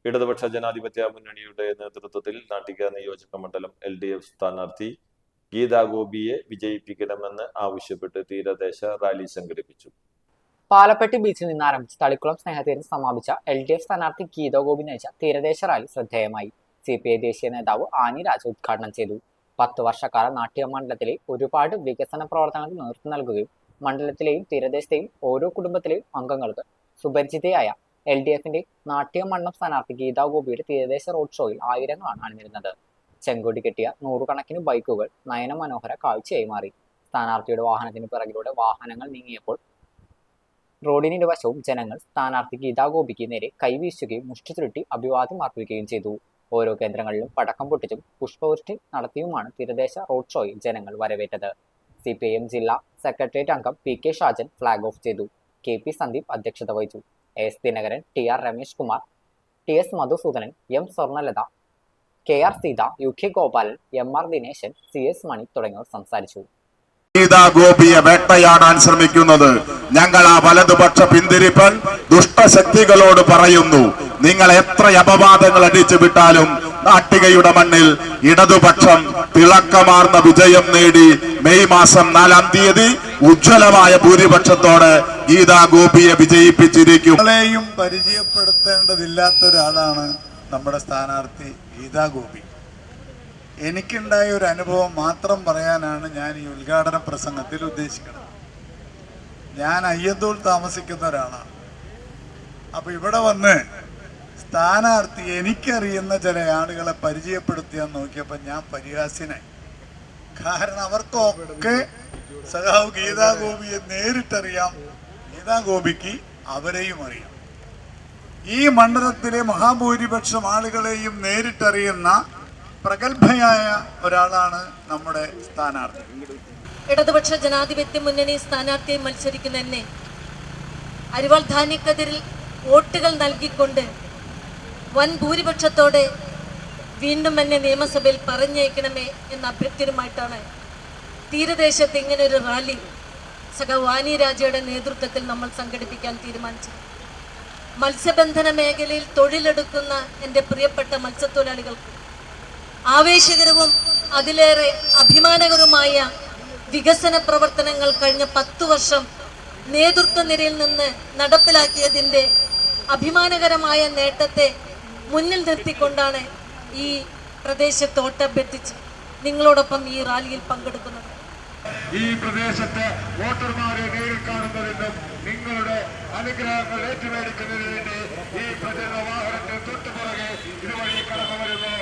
ഇടതുപക്ഷ ജനാധിപത്യ മുന്നണിയുടെ നേതൃത്വത്തിൽ നാട്ടിക നിയോജക മണ്ഡലം LDF സ്ഥാനാർത്ഥി ഗീതാ ഗോപിയെ വിജയിപ്പിക്കണമെന്ന് ആവശ്യപ്പെട്ട് തീരദേശ റാലി സംഘടിപ്പിച്ചു. പാലപ്പെട്ടി ബീച്ചിൽ നിന്ന് ആരംഭിച്ച് തളിക്കുളം സ്നേഹതീരം സമാപിച്ച LDF സ്ഥാനാർത്ഥി ഗീതാ ഗോപി നയിച്ച തീരദേശ റാലി ശ്രദ്ധേയമായി. CPI ദേശീയ നേതാവ് ആനി രാജ ഉദ്ഘാടനം ചെയ്തു. 10 വർഷക്കാലം നാട്ടിക മണ്ഡലത്തിലെ ഒരുപാട് വികസന പ്രവർത്തനങ്ങൾക്ക് നേതൃത്വം നൽകുകയും മണ്ഡലത്തിലെയും തീരദേശത്തെയും ഓരോ കുടുംബത്തിലെയും അംഗങ്ങൾക്ക് സുപരിചിതയായ LDFന്റെ നാട്ടിക മണ്ഡലം സ്ഥാനാർത്ഥി ഗീതാ ഗോപിയുടെ തീരദേശ റോഡ് ഷോയിൽ ആയിരങ്ങളാണ് അണിനിരുന്നത്. ചെങ്കൊടി കെട്ടിയ 100 കണക്കിന് ബൈക്കുകൾ നയന മനോഹര കാഴ്ചയായി മാറി. സ്ഥാനാർത്ഥിയുടെ വാഹനത്തിന് പിറകിലൂടെ വാഹനങ്ങൾ നീങ്ങിയപ്പോൾ റോഡിനിരുവശവും ജനങ്ങൾ സ്ഥാനാർത്ഥി ഗീതാ ഗോപിക്ക് നേരെ കൈവീശുകയും മുഷ്ടി ചുരുട്ടി അഭിവാദ്യം അർപ്പിക്കുകയും ചെയ്തു. ഓരോ കേന്ദ്രങ്ങളിലും പടക്കം പൊട്ടിച്ചും പുഷ്പവൃഷ്ടി നടത്തിയുമാണ് തീരദേശ റോഡ് ഷോയിൽ ജനങ്ങൾ വരവേറ്റത്. CPIM ജില്ലാ സെക്രട്ടേറിയറ്റ് അംഗം PK ഷാജൻ ഫ്ലാഗ് ഓഫ് ചെയ്തു. KP സന്ദീപ് അധ്യക്ഷത വഹിച്ചു. AS Dinakaran, TR Ramesh Kumar, TS Madhusoodanan, M Swarnalatha, KR Sita, UK Gopalan, MR Dineshan, CS മണി തുടങ്ങിയവർ സംസാരിച്ചു. ഗീതാ ഗോപിയെ വേട്ടയാടാൻ ശ്രമിക്കുന്നത് ഞങ്ങൾ ആ വലതുപക്ഷ പിന്തിരിപ്പൻ ദുഷ്ടശക്തികളോട് പറയുന്നു. നിങ്ങൾ എത്ര അപവാദങ്ങൾ അടിച്ചു വിട്ടാലും നാട്ടികയുടെ മണ്ണിൽ ഇടതുപക്ഷം തിളക്കമാർന്ന വിജയം നേടി മെയ് മാസം 4-ാം തീയതി ഉജ്ജ്വലമായ ഭൂരിപക്ഷത്തോടെ ഗീതാ ഗോപിയെ വിജയിപ്പിച്ചിരിക്കും. ളെയും പരിചയപ്പെടുത്തേണ്ടതില്ലാത്ത ഒരാളാണ് നമ്മുടെ സ്ഥാനാർത്ഥി ഗീതാ ഗോപി. എനിക്കുണ്ടായ ഒരു അനുഭവം മാത്രം പറയാനാണ് ഞാൻ ഈ ഉദ്ഘാടന പ്രസംഗത്തിൽ ഉദ്ദേശിക്കുന്നത്. ഞാൻ അയ്യന്തോൾ താമസിക്കുന്ന ഒരാളാണ്. അപ്പൊ ഇവിടെ വന്ന് സ്ഥാനാർത്ഥി എനിക്കറിയുന്ന ചില ആളുകളെ പരിചയപ്പെടുത്തിയാൽ നോക്കിയപ്പോൾ ഞാൻ പരിഹാസ്യനായി. കാരണം അവർക്കൊക്കെ സഖാവ് ഗീതാ ഗോപിയെ നേരിട്ടറിയാം, ഗീതാ ഗോപിക്ക് അവരെയും അറിയാം. ഈ മണ്ഡലത്തിലെ മഹാഭൂരിപക്ഷം ആളുകളെയും നേരിട്ടറിയുന്ന പ്രഗത്ഭയായ ഒരാളാണ് നമ്മുടെ സ്ഥാനാർത്ഥി. ഇടതുപക്ഷ ജനാധിപത്യ മുന്നണി സ്ഥാനാർത്ഥിയെ മത്സരിക്കുന്ന എന്നെ അരിവാൾ ധാന്യക്കതിരിൽ വോട്ടുകൾ നൽകിക്കൊണ്ട് വൻ ഭൂരിപക്ഷത്തോടെ വീണ്ടും എന്നെ നിയമസഭയിൽ പറഞ്ഞയക്കണമേ എന്ന അഭ്യർത്ഥനയുമായിട്ടാണ് തീരദേശത്ത് ഇങ്ങനൊരു റാലി സഖാവ് ആനി രാജയുടെ നേതൃത്വത്തിൽ നമ്മൾ സംഘടിപ്പിക്കാൻ തീരുമാനിച്ചത്. മത്സ്യബന്ധന മേഖലയിൽ തൊഴിലെടുക്കുന്ന എൻ്റെ പ്രിയപ്പെട്ട മത്സ്യത്തൊഴിലാളികൾക്ക് ആവേശകരവും അതിലേറെ അഭിമാനകരവുമായ വികസന പ്രവർത്തനങ്ങൾ കഴിഞ്ഞ 10 വർഷം നേതൃത്വ നിരയിൽ നിന്ന് നടപ്പിലാക്കിയതിൻ്റെ അഭിമാനകരമായ നേട്ടത്തെ മുന്നിൽ നിർത്തിക്കൊണ്ടാണ് ഈ പ്രദേശത്ത് വോട്ടഭ്യർത്ഥിച്ച് നിങ്ങളോടൊപ്പം ഈ റാലിയിൽ പങ്കെടുക്കുന്നത്. ഈ പ്രദേശത്തെ വോട്ടർമാരെ നേരിൽ കാണുന്നതിനും നിങ്ങളുടെ അനുഗ്രഹങ്ങൾ ഏറ്റുമേടിക്കുന്നതിന് വേണ്ടി ഈ പ്രചരണ വാഹനത്തിൽ തൊട്ടുപുറകെ ഇതുവഴി കടന്നു വരുന്നു.